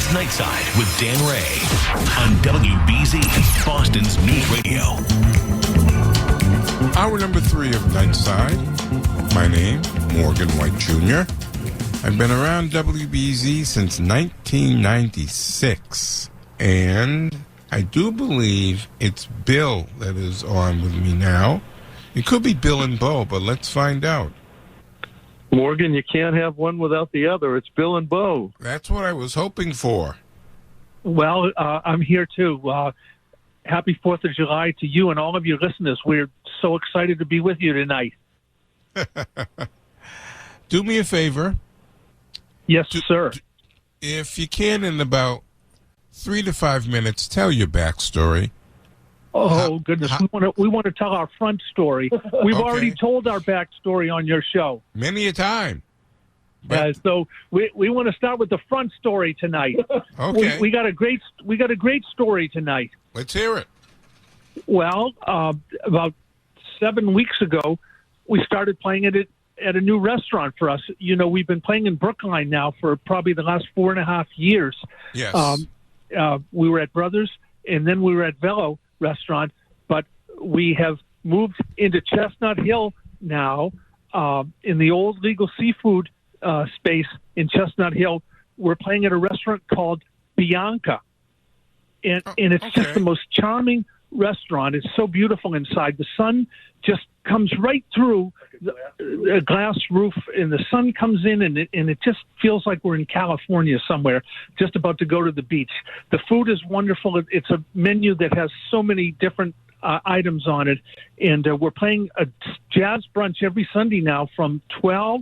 Nightside with Dan Rea on WBZ, Boston's News Radio. Hour number 3 of Nightside. My name, Morgan White Jr. I've been around WBZ since 1996. And I do believe it's Bill that is on with me now. It could be Bill and Bo, but let's find out. Morgan, you can't have one without the other. It's Bill and Bo. That's what I was hoping for. Well, I'm here too. Happy 4th of July to you and all of your listeners. We're so excited to be with you tonight. Do me a favor. Yes, sir. If you can, in about 3 to 5 minutes, tell your backstory. Goodness. We want to tell our front story. We've already told our backstory on your show. Many a time. So we want to start with the front story tonight. Okay. We got a great story tonight. Let's hear it. Well, about 7 weeks ago, we started playing at a new restaurant for us. You know, we've been playing in Brookline now for probably the last 4.5 years. Yes. We were at Brothers, and then we were at Velo Restaurant, but we have moved into Chestnut Hill now in the old Legal Seafood space in Chestnut Hill. We're playing at a restaurant called Bianca, and it's just the most charming restaurant. It's so beautiful inside. The sun just comes right through a glass roof, and the sun comes in, and it just feels like we're in California somewhere, just about to go to the beach. The food is wonderful. It's a menu that has so many different items on it, and we're playing a jazz brunch every Sunday now from 12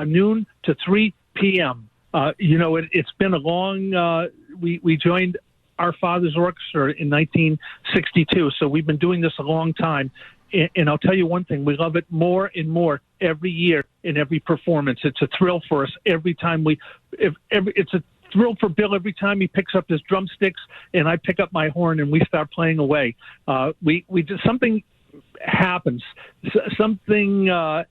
noon to 3 p.m. It's been a long. We joined our father's orchestra in 1962, so we've been doing this a long time. And I'll tell you one thing, we love it more and more every year in every performance. It's a thrill for us every time it's a thrill for Bill every time he picks up his drumsticks and I pick up my horn and we start playing away. We just, something happens, something I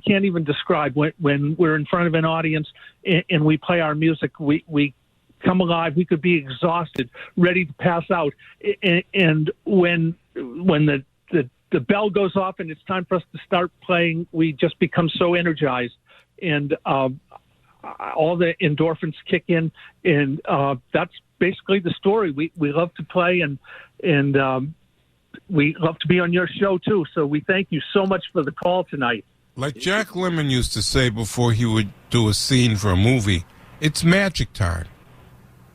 can't even describe when we're in front of an audience and we play our music. We come alive. We could be exhausted, ready to pass out. And when the bell goes off and it's time for us to start playing, we just become so energized, and all the endorphins kick in, and that's basically the story. We love to play, and we love to be on your show too. So we thank you so much for the call tonight. Like Jack Lemmon used to say before he would do a scene for a movie, it's magic time.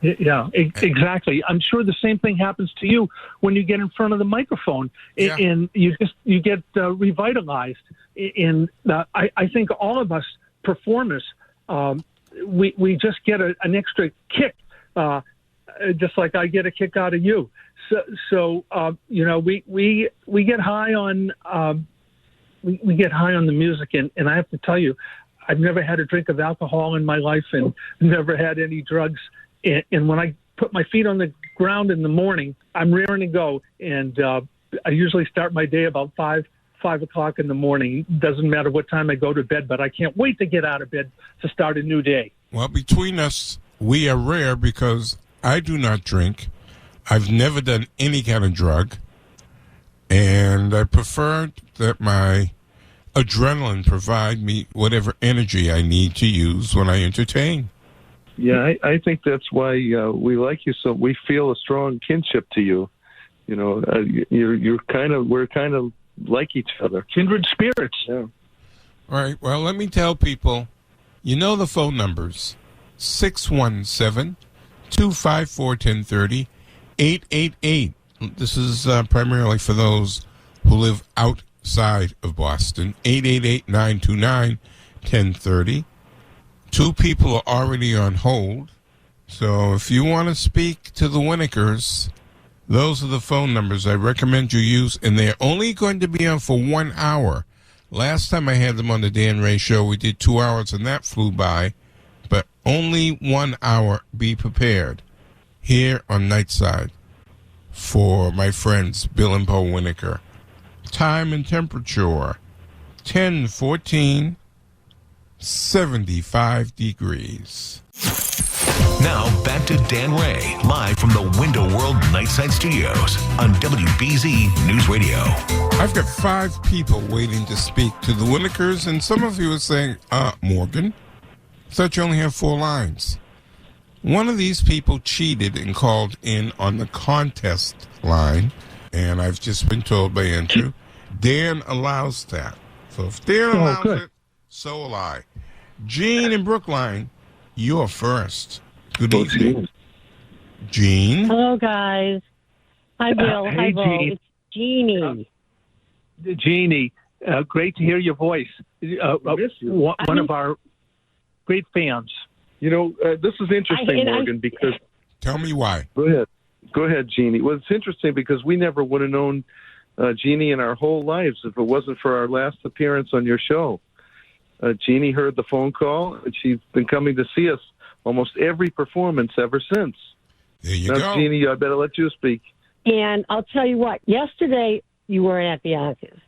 Yeah, exactly. I'm sure the same thing happens to you when you get in front of the microphone, and you get revitalized. And I think all of us performers, we just get an extra kick, just like I get a kick out of you. So we get high on we get high on the music, and I have to tell you, I've never had a drink of alcohol in my life, and never had any drugs. And when I put my feet on the ground in the morning, I'm raring to go. And I usually start my day about 5 o'clock in the morning. Doesn't matter what time I go to bed, but I can't wait to get out of bed to start a new day. Well, between us, we are rare because I do not drink. I've never done any kind of drug. And I prefer that my adrenaline provide me whatever energy I need to use when I entertain. Yeah, I think that's why we like you so. We feel a strong kinship to you. You know, we're kind of like each other, kindred spirits. Yeah. All right. Well, let me tell people. You know the phone numbers: 617-254-1030, 888. This is primarily for those who live outside of Boston. 888-929-1030. 2 people are already on hold, so if you want to speak to the Winikers, those are the phone numbers I recommend you use, and they're only going to be on for 1 hour. Last time I had them on the Dan Rea Show, we did 2 hours, and that flew by, but only 1 hour. Be prepared here on Nightside for my friends Bill and Bo Winiker. Time and temperature, 10:14. 75 degrees. Now back to Dan Rea, live from the Window World Nightside Studios on WBZ News Radio. I've got 5 people waiting to speak to the Winikers, and some of you are saying, Morgan, I thought you only have 4 lines. One of these people cheated and called in on the contest line, and I've just been told by Andrew, Dan allows that. So if Dan allows it, so will I. Gene in Brookline, you're first. Good evening. Gene. Hello, guys. Hi, Bill. Hey, Hi, Bo. Gene. It's Jeannie. Jeannie, great to hear your voice. One of our great fans. You know, this is interesting, Morgan, because... Tell me why. Go ahead, Jeannie. Well, it's interesting because we never would have known Jeannie in our whole lives if it wasn't for our last appearance on your show. Jeannie heard the phone call, and she's been coming to see us almost every performance ever since. There you now, go. Jeannie, I better let you speak. And I'll tell you what, yesterday you weren't at Bianca's.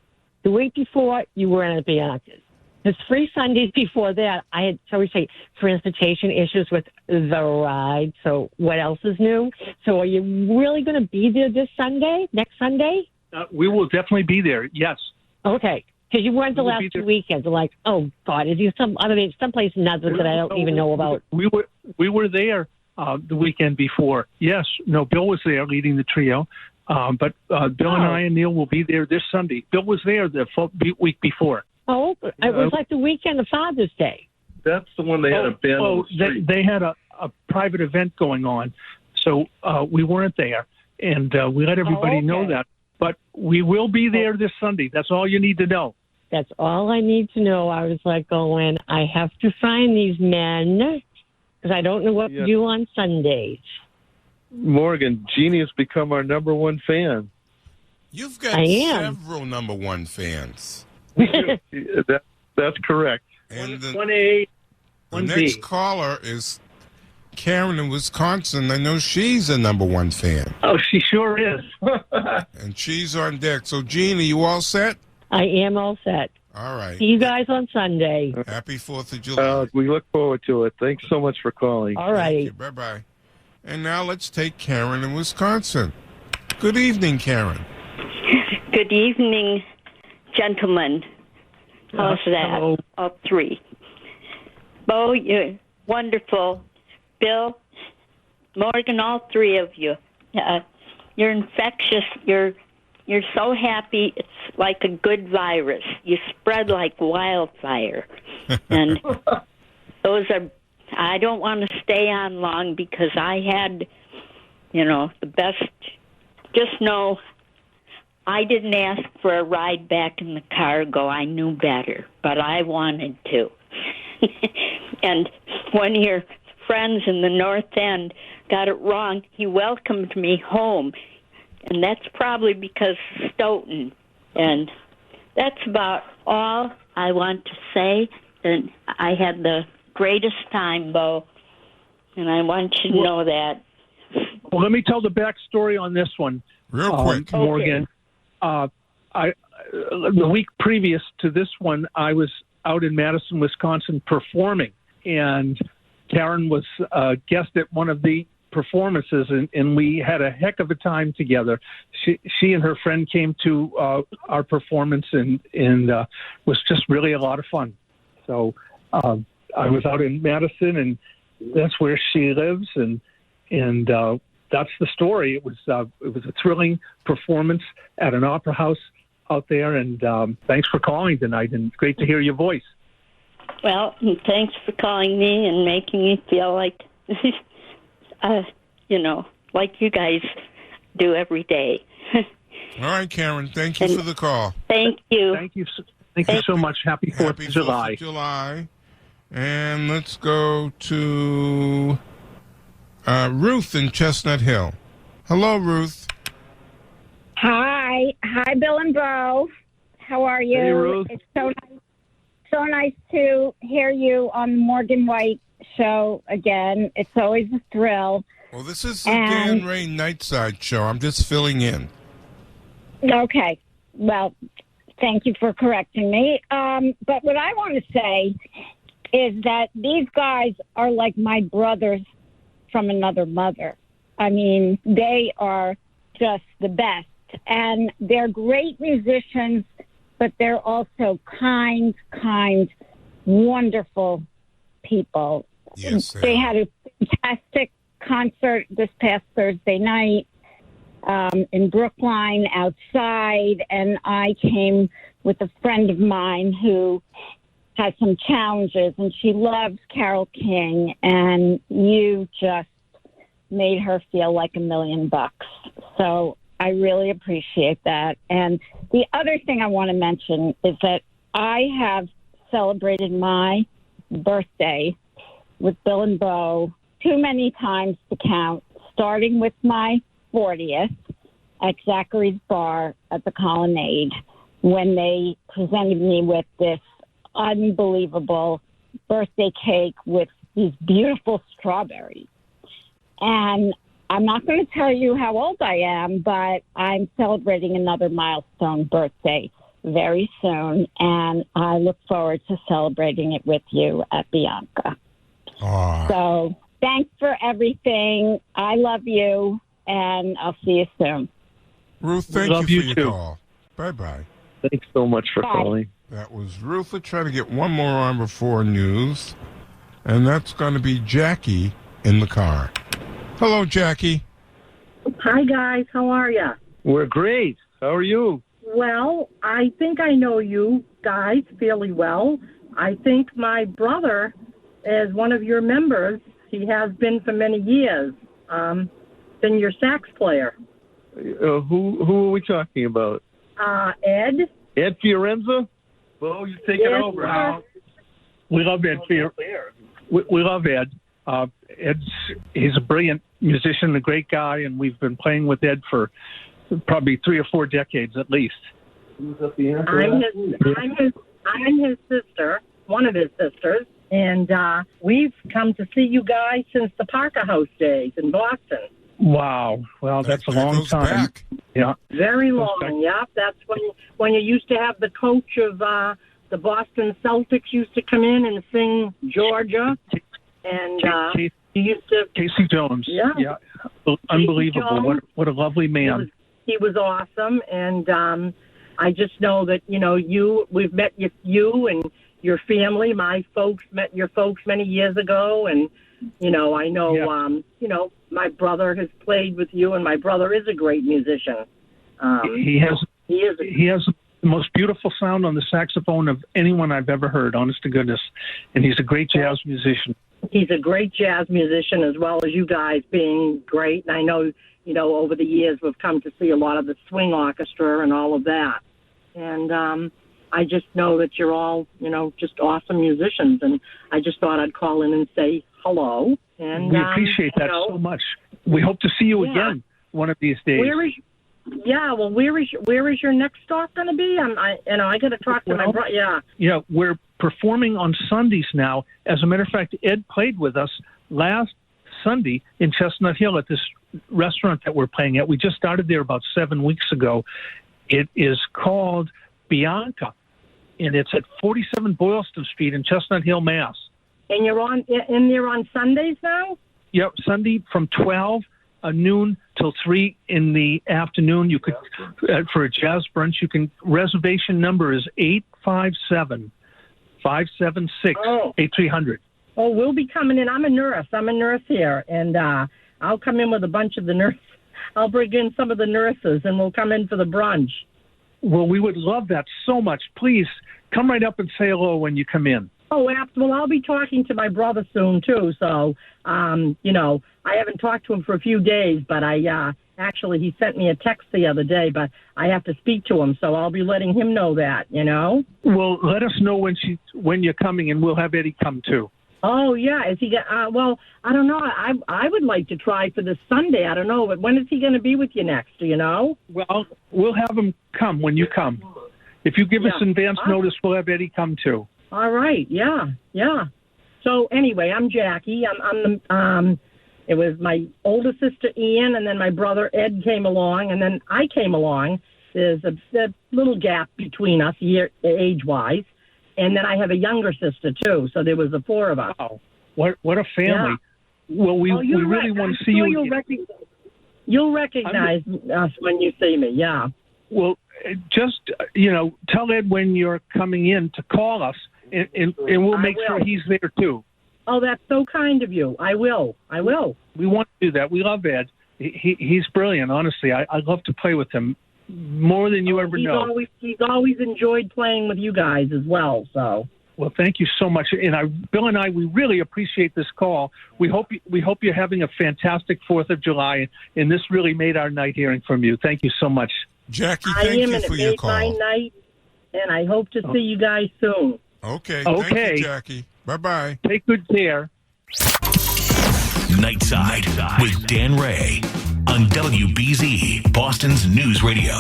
The week before, you weren't at Bianca's. The 3 Sundays before that, I had, shall we say, transportation issues with the ride. So what else is new? So are you really going to be there this Sunday, next Sunday? We will definitely be there, yes. Okay. Because you weren't the last 2 weekends. I'm like, oh, God, is you someplace in Netherlands that I don't even know about? We were there the weekend before. Yes. No, Bill was there leading the trio. But Bill and I and Neil will be there this Sunday. Bill was there the week before. Oh, it was like the weekend of Father's Day. That's the one they had a band on the street. They had a private event going on, so we weren't there, and we let everybody know that. But we will be there this Sunday. That's all you need to know. That's all I need to know. I was like going, I have to find these men because I don't know what to do on Sundays. Morgan, Jeannie has become our number 1 fan. You've got several number 1 fans. That's correct. And the 1A, 1B. The next caller is Karen in Wisconsin. I know she's a number 1 fan. Oh, she sure is. And she's on deck. So, Gene, are you all set? I am all set. All right. See you guys on Sunday. Happy 4th of July. We look forward to it. Thanks so much for calling. All right. Bye-bye. And now let's take Karen in Wisconsin. Good evening, Karen. Good evening, gentlemen. How's that? Hello. All 3. Bo, you're wonderful. Bill, Morgan, all 3 of you. You're infectious. You're so happy. It's like a good virus. You spread like wildfire. And those are... I don't want to stay on long because I had, the best... Just know I didn't ask for a ride back in the cargo. I knew better, but I wanted to. And when your friends in the North End got it wrong, he welcomed me home. And that's probably because of Stoughton. And that's about all I want to say. And I had the greatest time, Bo. And I want you to know that. Well, let me tell the backstory on this one. Real quick. Morgan. The week previous to this one, I was out in Madison, Wisconsin performing. And Karen was a guest at one of the performances, and we had a heck of a time together. She and her friend came to our performance, and was just really a lot of fun. So I was out in Madison, and that's where she lives, and that's the story. It was a thrilling performance at an opera house out there, and thanks for calling tonight, and great to hear your voice. Well, thanks for calling me and making me feel like, like you guys do every day. All right, Karen. Thank you for the call. Thank you. Thank you so much. Happy 4th of July. 4th of July. And let's go to Ruth in Chestnut Hill. Hello, Ruth. Hi, Bill and Bo. How are you? Hey, Ruth. It's so nice to hear you on the Morgan White show again. It's always a thrill. Well, this is the Dan Rea Nightside show. I'm just filling in. Okay. Well, thank you for correcting me. But what I want to say is that these guys are like my brothers from another mother. I mean, they are just the best. And they're great musicians, but they're also kind, wonderful people. Yes, they had a fantastic concert this past Thursday night in Brookline outside, and I came with a friend of mine who has some challenges, and she loves Carole King, and you just made her feel like $1 million. So I really appreciate that. And the other thing I want to mention is that I have celebrated my birthday with Bill and Bo too many times to count, starting with my 40th at Zachary's Bar at the Colonnade when they presented me with this unbelievable birthday cake with these beautiful strawberries. And I'm not going to tell you how old I am, but I'm celebrating another milestone birthday very soon, and I look forward to celebrating it with you at Bianca. Aww. So thanks for everything. I love you, and I'll see you soon. Ruth, thank Love you you for your too. call. Bye-bye. Thanks so much for Bye. calling. That was Ruth. Let's try to get one more on before news, and that's going to be Jackie in the car. Hello, Jackie. Hi, guys. How are you? We're great. How are you? Well, I think I know you guys fairly well. I think my brother is one of your members. He has been for many years. Been your sax player. Who are we talking about? Ed. Ed Fiorenza? Well, you take it over. Wow. We love Ed. We love Ed. He's a brilliant musician, a great guy, and we've been playing with Ed for probably 3 or 4 decades at least. I'm his sister, one of his sisters, and we've come to see you guys since the Parker House days in Boston. Wow. Well, that's a long goes time. back. Yeah. Very long, yeah. That's when you used to have the coach of the Boston Celtics used to come in and sing Georgia, and he used to. Casey Jones. Yeah. Unbelievable. Jones. What a lovely man. He was awesome, and I just know that we've met you and your family. My folks met your folks many years ago, and I know my brother has played with you, and my brother is a great musician. He has the most beautiful sound on the saxophone of anyone I've ever heard, honest to goodness, and he's a great jazz musician. He's a great jazz musician, as well as you guys being great. And I know, over the years we've come to see a lot of the swing orchestra and all of that. And I just know that you're all, just awesome musicians. And I just thought I'd call in and say hello. And we appreciate that so much. We hope to see you again one of these days. Where is your next stop going to be? I got to talk to my brother. Yeah. Yeah, we're performing on Sundays now. As a matter of fact, Ed played with us last Sunday in Chestnut Hill at this restaurant that we're playing at. We just started there about 7 weeks ago. It is called Bianca, and it's at 47 Boylston Street in Chestnut Hill, Mass. And you're in there on Sundays now? Yep, Sunday from 12 noon till 3 in the afternoon. You could, for a jazz brunch, reservation number is 857-576-8300. Oh, we'll be coming in. I'm a nurse here, and I'll come in with a bunch of the nurses. I'll bring in some of the nurses, and we'll come in for the brunch. Well, we would love that so much. Please come right up and say hello when you come in. Oh, well, I'll be talking to my brother soon, too. So, I haven't talked to him for a few days, but actually, he sent me a text the other day, but I have to speak to him, so I'll be letting him know that, Well, let us know when you're coming, and we'll have Eddie come, too. Oh, yeah. Is he? Well, I don't know. I would like to try for this Sunday. I don't know, but when is he going to be with you next? Do you know? Well, we'll have him come when you come. If you give us advance notice, we'll have Eddie come, too. All right. Yeah. So anyway, I'm Jackie. It was my older sister Ian, and then my brother Ed came along, and then I came along. There's a little gap between us, age-wise, and then I have a younger sister too. So there was the 4 of us. Wow, what a family! Well, we really want to see you. You'll recognize us when you see me. Yeah. Well, just tell Ed when you're coming in to call us, and we'll make sure he's there too. Oh, that's so kind of you. I will. We want to do that. We love Ed. He's brilliant. Honestly, I love to play with him more than you ever know. He's always enjoyed playing with you guys as well. So. Well, thank you so much. And Bill and I, we really appreciate this call. We hope you're having a fantastic 4th of July, and this really made our night hearing from you. Thank you so much. Jackie, thank you for your call. I am, and it made my night, and I hope to see you guys soon. Okay. Thank you, Jackie. Bye-bye. Take good care. Nightside with Dan Rea on WBZ, Boston's News Radio.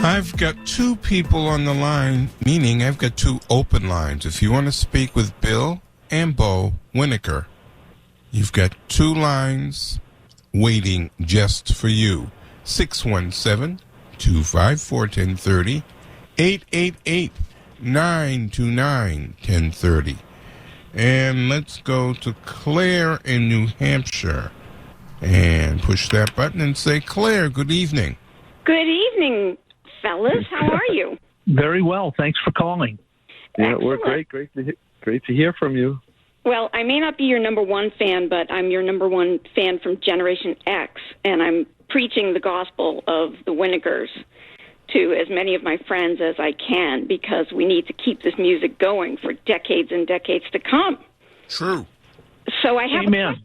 I've got 2 people on the line, meaning I've got 2 open lines. If you want to speak with Bill and Bo Winiker, you've got 2 lines waiting just for you. 617-254-1030, 888-929-1030. And let's go to Claire in New Hampshire and push that button and say, Claire, good evening. Good evening, fellas. How are you? Very well. Thanks for calling. Yeah, we're great. Great to hear from you. Well, I may not be your number 1 fan, but I'm your number 1 fan from Generation X, and I'm preaching the gospel of the Winikers to as many of my friends as I can, because we need to keep this music going for decades and decades to come. True. So I have Amen. a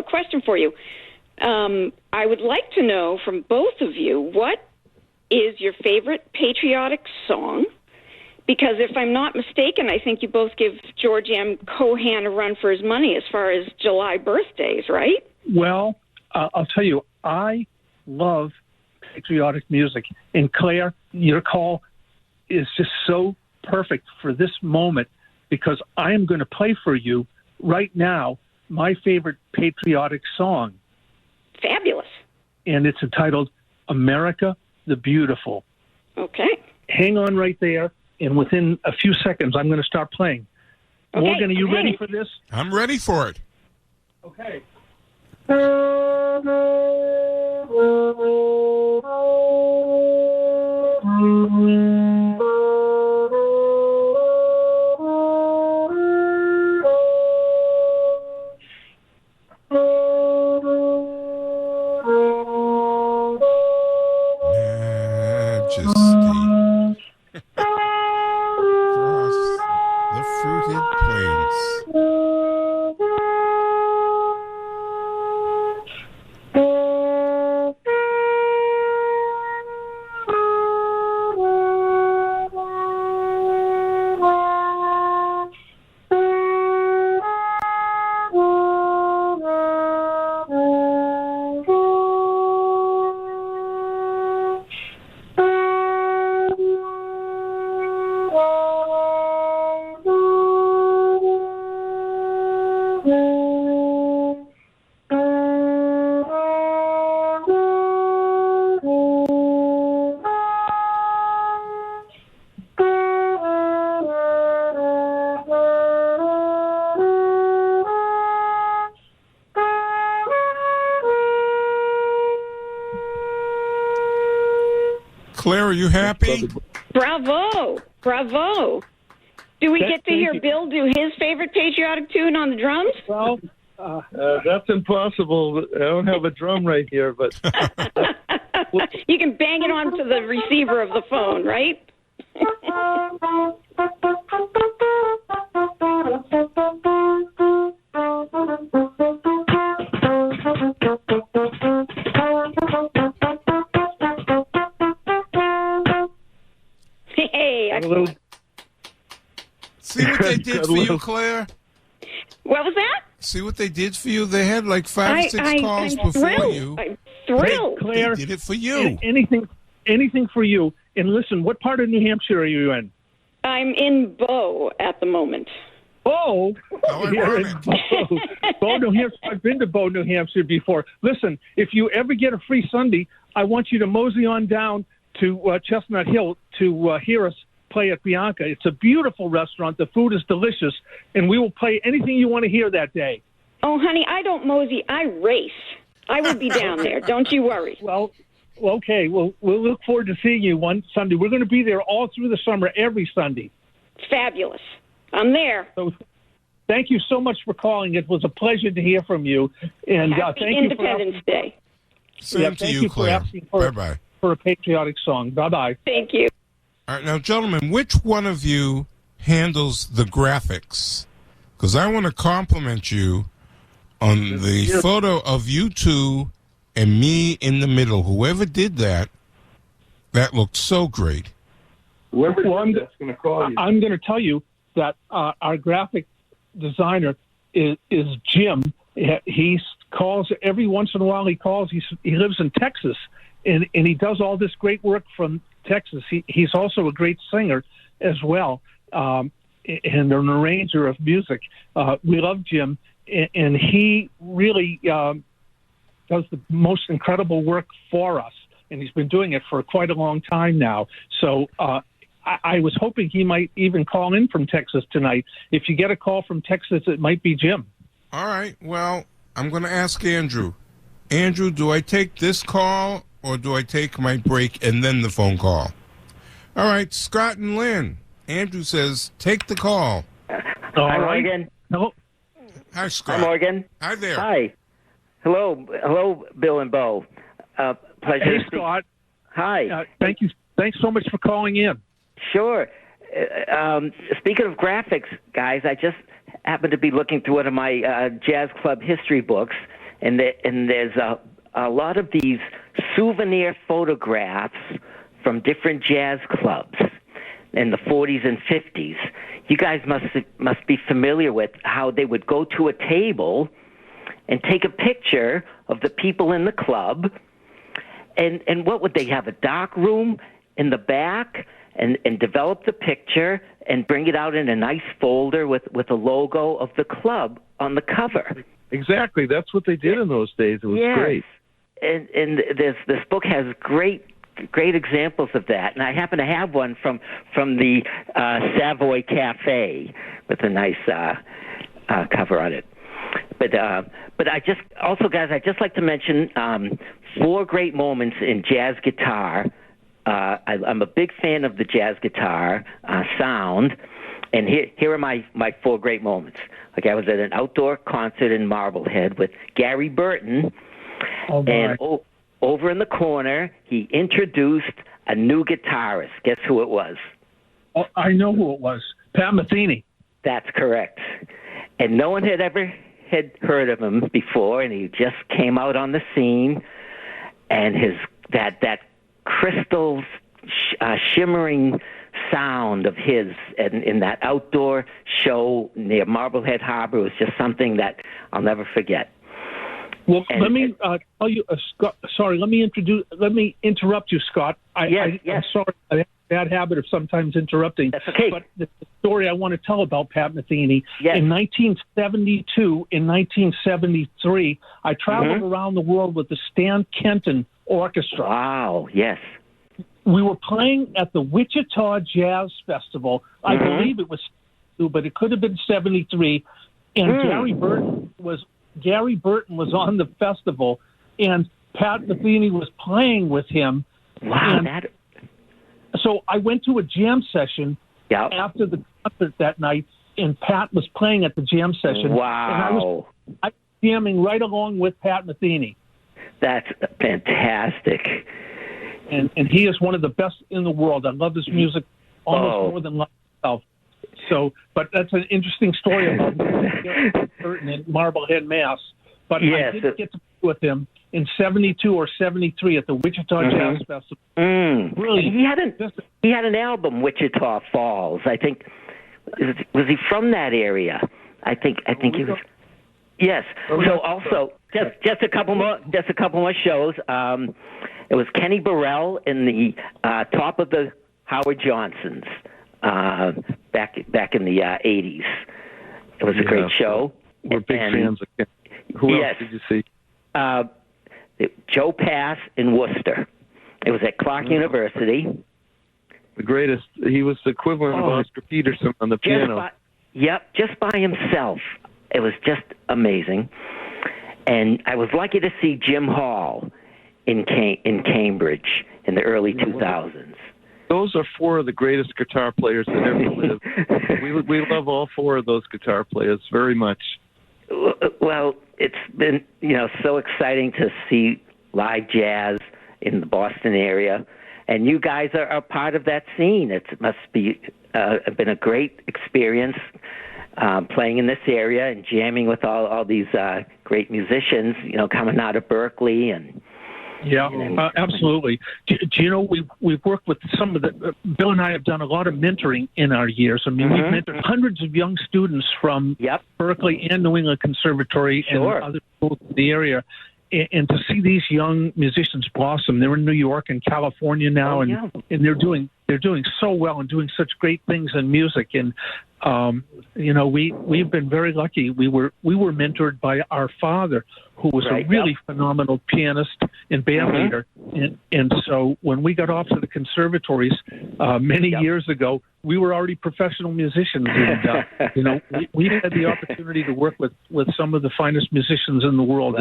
question for you. I would like to know from both of you, what is your favorite patriotic song? Because if I'm not mistaken, I think you both give George M. Cohan a run for his money as far as July birthdays, right? Well, I'll tell you, I love patriotic music. And Claire, your call is just so perfect for this moment, because I am going to play for you right now my favorite patriotic song. Fabulous. And it's entitled America the Beautiful. Okay. Hang on right there, and within a few seconds, I'm going to start playing. Okay, Morgan, are you ready for this? I'm ready for it. Okay. Across the fruited plains. Claire, are you happy? Bravo. Bravo. Do we get to hear Bill do his favorite patriotic tune on the drums? Well, that's impossible. I don't have a drum right here, but you can bang it onto the receiver of the phone, right? Hey, See what they did for you, Claire? what was that? See what they did for you? They had like 5 or 6 calls I'm before thrilled. you. I'm thrilled. Claire, They did it for you. anything for you. And listen, what part of New Hampshire are you in? I'm in Bow at the moment. Bow? How You're in ironic. Bow. Bow, New Hampshire. I've been to Bow, New Hampshire before. Listen, if you ever get a free Sunday, I want you to mosey on down to Chestnut Hill to hear us play at Bianca. It's a beautiful restaurant. The food is delicious, and we will play anything you want to hear that day. Oh, honey, I don't mosey. I race. I will be down there. Don't you worry. Well, okay. We'll look forward to seeing you one Sunday. We're going to be there all through the summer, every Sunday. Fabulous. I'm there. So thank you so much for calling. It was a pleasure to hear from you. And Happy thank Independence you for Day. Same to you, Claire. Bye-bye. For a patriotic song. Bye-bye. Thank you. All right, now, gentlemen, which one of you handles the graphics? Because I want to compliment you on the photo of you two and me in the middle. Whoever did that, that looked so great. Whoever that's going to call you. I'm going to tell you that our graphic designer is Jim. He calls every once in a while. He calls. He lives in Texas, and he does all this great work from Texas. He's also a great singer as well, and an arranger of music. We love Jim, and he really does the most incredible work for us, and he's been doing it for quite a long time now. So I was hoping he might even call in from Texas tonight. If you get a call from Texas, it might be Jim. All right, well, I'm going to ask Andrew. Andrew, do I take this call or do I take my break and then the phone call? All right, Scott and Lynn. Andrew says, take the call. Hi, Morgan. Hello. Hi, Scott. Hi, Morgan. Hi there. Hi. Hello, Bill and Bo. Pleasure Hey, to speak. Scott. Hi. Thank you. Thanks so much for calling in. Sure. Speaking of graphics, guys, I just happened to be looking through one of my jazz club history books, and there's a lot of these souvenir photographs from different jazz clubs in the 40s and 50s. You guys must be familiar with how they would go to a table and take a picture of the people in the club, and what would they have, a dark room in the back, and develop the picture and bring it out in a nice folder with a logo of the club on the cover. Exactly. That's what they did in those days. It was great. And this book has great examples of that. And I happen to have one from the Savoy Cafe with a nice cover on it. But I just also, guys, I'd just like to mention 4 great moments in jazz guitar. I'm a big fan of the jazz guitar sound, and here are my 4 great moments. Okay, I was at an outdoor concert in Marblehead with Gary Burton, and over in the corner, he introduced a new guitarist. Guess who it was? Oh, I know who it was. Pat Metheny. That's correct. And no one had ever heard of him before, and he just came out on the scene, and that crystal shimmering sound of his in that outdoor show near Marblehead Harbor was just something that I'll never forget. Well, let me tell you, Scott. Sorry, let me interrupt you, Scott. I'm sorry. I have a bad habit of sometimes interrupting. That's okay. But the story I want to tell about Pat Metheny, in 1972, in 1973, I traveled around the world with the Stan Kenton Orchestra. Wow, yes. We were playing at the Wichita Jazz Festival. I believe it was, but it could have been 73. And Gary Burton was on the festival, and Pat Metheny was playing with him. Wow. So I went to a jam session after the concert that night, and Pat was playing at the jam session. Wow. And I was jamming right along with Pat Metheny. That's fantastic. And he is one of the best in the world. I love his music almost more than myself. So, but that's an interesting story about Burton in Marblehead, Mass. But I did get to play with him in 72 or 73 at the Wichita Jazz Festival. Really, he had an album, Wichita Falls. I think was he from that area? I think he was. Yes. So also, just a couple more shows. It was Kenny Burrell in the top of the Howard Johnsons back in the 80s. It was a great show. We're big fans of Kenny. Who else did you see? Joe Pass in Worcester. It was at Clark University. The greatest. He was the equivalent of Oscar Peterson on the piano. Just by himself. It was just amazing. And I was lucky to see Jim Hall in Cambridge in the early 2000s. Those are four of the greatest guitar players that ever lived. We love all four of those guitar players very much. Well, it's been so exciting to see live jazz in the Boston area, and you guys are part of that scene. It must be been a great experience playing in this area and jamming with all these great musicians. Coming out of Berkeley and. Yeah, absolutely. Do you know we've worked with some of the Bill and I have done a lot of mentoring in our years. I mean, we've mentored hundreds of young students from Berkeley and New England Conservatory and other schools in the area. And to see these young musicians blossom, they're in New York and California now, and they're doing so well and doing such great things in music. And we've been very lucky. We were mentored by our father, who was a really phenomenal pianist and band leader. And so when we got off to the conservatories many years ago, we were already professional musicians. And, we had the opportunity to work with some of the finest musicians in the world.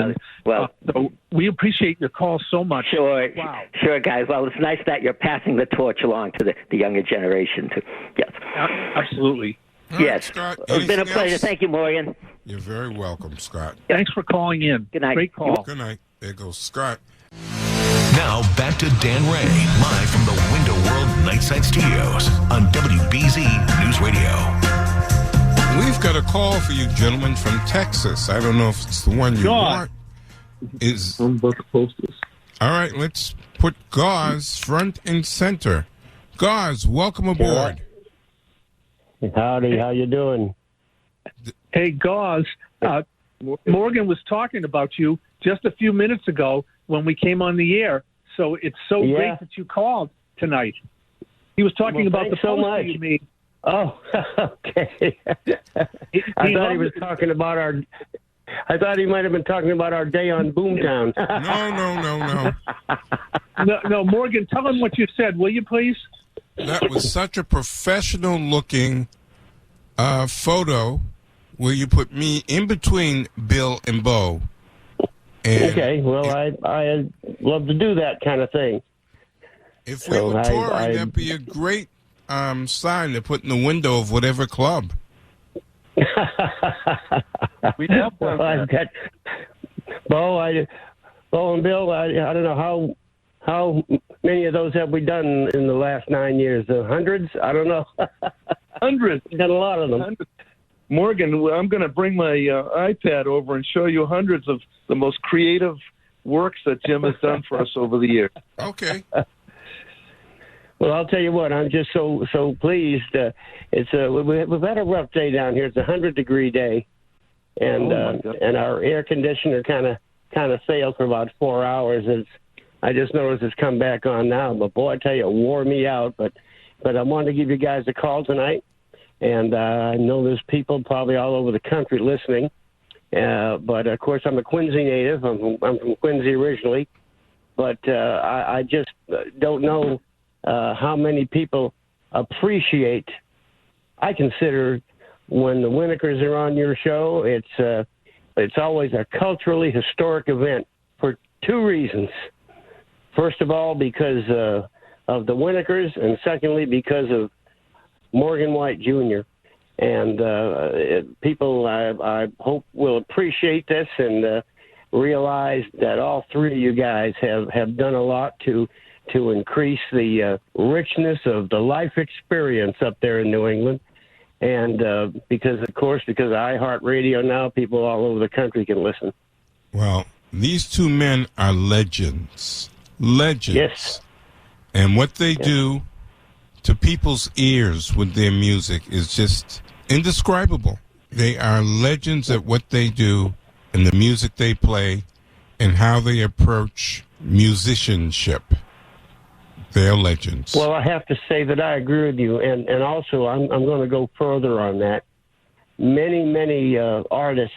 So we appreciate your call so much. Sure. Wow. Sure, guys. Well, it's nice that you're passing the torch along to the younger generation, too. Yes. Absolutely. Yes. Right, Scott, it's been a pleasure. Else? Thank you, Morgan. You're very welcome, Scott. Thanks for calling in. Good night. Great call. Good night. There goes Scott. Now back to Dan Rea, live from the Window World Nightside Studios on WBZ News Radio. We've got a call for you, gentlemen, from Texas. I don't know if it's the one you want. I'm about to post this. All right, let's put Gauze front and center. Gauze, welcome aboard. Howdy, how you doing? Hey, Gauze, Morgan was talking about you just a few minutes ago when we came on the air. So it's so great that you called tonight. He was talking about the so post much. you made. Oh, okay. I thought he was talking about our. I thought he might have been talking about our day on Boomtown. No. No, Morgan, tell him what you said, will you please? That was such a professional-looking photo where you put me in between Bill and Bo. Okay, well, I love to do that kind of thing. If we were touring, that'd be a great sign to put in the window of whatever club. We have one. I've got Bo and Bill. I don't know how many of those have we done in the last 9 years? Hundreds? I don't know. Hundreds. We've done a lot of them. Hundreds. Morgan, I'm going to bring my iPad over and show you hundreds of the most creative works that Jim has done for us over the years. Okay. Well, I'll tell you what. I'm just so pleased. We've had a rough day down here. It's a 100-degree day, and our air conditioner kind of failed for about 4 hours. I just noticed it's come back on now. But boy, I tell you, it wore me out. But I wanted to give you guys a call tonight, and I know there's people probably all over the country listening. But of course, I'm a Quincy native. I'm from Quincy originally, but I just don't know how many people appreciate. I consider when the Winikers are on your show, it's always a culturally historic event for two reasons. First of all, because of the Winikers, and secondly, because of Morgan White Jr. And people, I hope, will appreciate this and realize that all three of you guys have done a lot to increase the richness of the life experience up there in New England. And because of iHeartRadio now, people all over the country can listen. Well, these two men are legends. Legends. Yes. And what they do to people's ears with their music is just indescribable. They are legends at what they do and the music they play and how they approach musicianship. They're legends. Well, I have to say that I agree with you, and also I'm going to go further on that. Many artists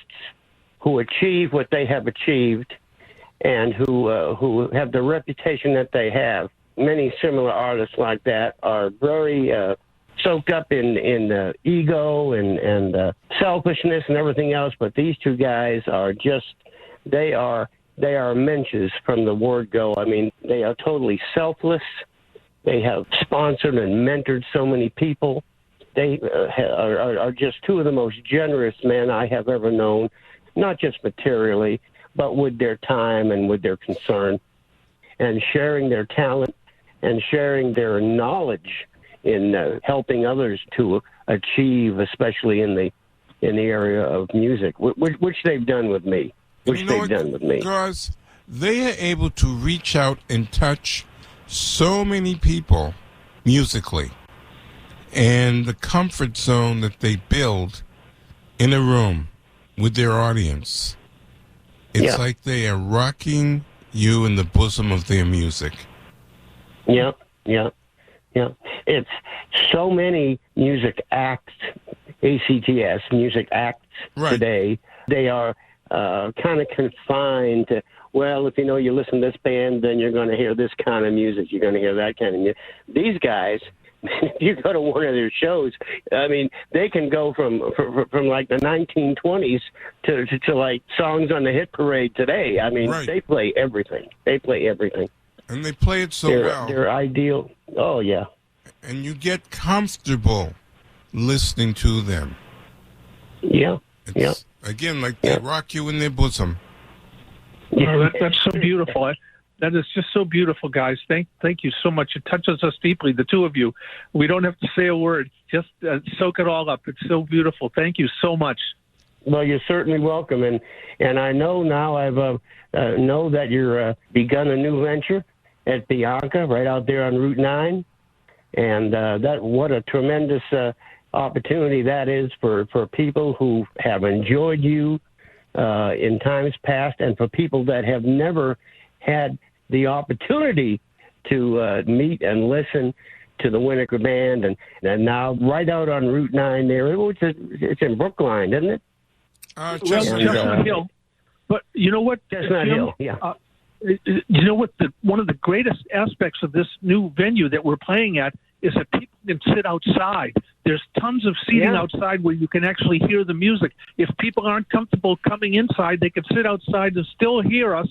who achieve what they have achieved and who have the reputation that they have, many similar artists like that are very soaked up in ego and selfishness and everything else. But these two guys are just, they are mensches from the word go. I mean, they are totally selfless. They have sponsored and mentored so many people. They are just two of the most generous men I have ever known, not just materially, but with their time and with their concern, and sharing their talent and sharing their knowledge in helping others to achieve, especially in the area of music, which they've done with me. Because they are able to reach out and touch so many people musically, and the comfort zone that they build in a room with their audience. It's like they are rocking you in the bosom of their music. Yeah. It's so many music acts, ACTS, music acts today. They are kind of confined to, well, if you listen to this band, then you're going to hear this kind of music. You're going to hear that kind of music. These guys, if you go to one of their shows, I mean, they can go from like the 1920s to like songs on the hit parade today. I mean, they play everything. And they play it so well. They're ideal. Oh, yeah. And you get comfortable listening to them. Yeah. Again, like they rock you in their bosom. Oh, that's so beautiful. That is just so beautiful, guys. Thank you so much. It touches us deeply, the two of you. We don't have to say a word. Just soak it all up. It's so beautiful. Thank you so much. Well, you're certainly welcome. And I know now know that you're begun a new venture at Bianca right out there on Route 9. And what a tremendous opportunity that is for people who have enjoyed you in times past, and for people that have never had the opportunity to meet and listen to the Winiker Band, and now right out on Route 9 there. It's in Brookline, isn't it? Chestnut Hill. But you know what, Chestnut Hill, yeah. You know what? One of the greatest aspects of this new venue that we're playing at is that people can sit outside. There's tons of seating outside where you can actually hear the music. If people aren't comfortable coming inside, they can sit outside and still hear us.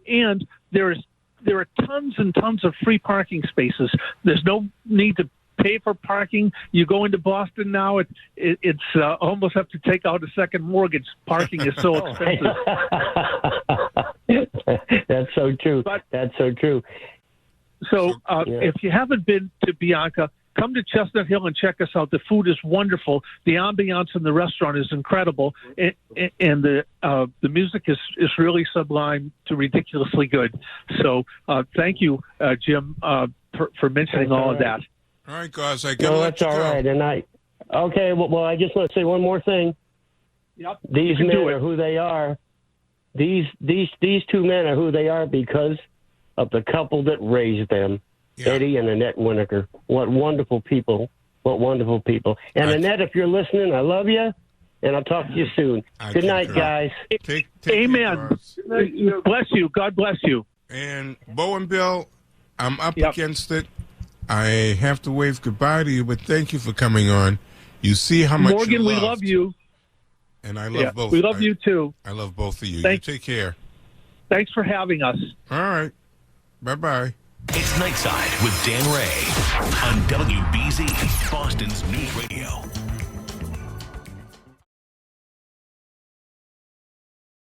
And there are tons and tons of free parking spaces. There's no need to pay for parking. You go into Boston now, it's almost have to take out a second mortgage. Parking is so expensive. That's so true. That's so true. So if you haven't been to Bianca, come to Chestnut Hill and check us out. The food is wonderful. The ambiance in the restaurant is incredible. And the music is really sublime to ridiculously good. So thank you, Jim, for mentioning all of that. All right, guys, I got to let you go. That's all right. And I just want to say one more thing. Yep. These men are who they are. These two men are who they are because of the couple that raised them, Eddie and Annette Winiker. What wonderful people. And Annette, if you're listening, I love you, and I'll talk to you soon. Good night, guys. Amen. Bless you. God bless you. And Bo and Bill, I'm up against it. I have to wave goodbye to you, but thank you for coming on. You see how much Morgan, you we love you. And I love both. We love you, too. I love both of you. You take care. Thanks for having us. All right. Bye-bye. It's Nightside with Dan Rea on WBZ, Boston's News Radio.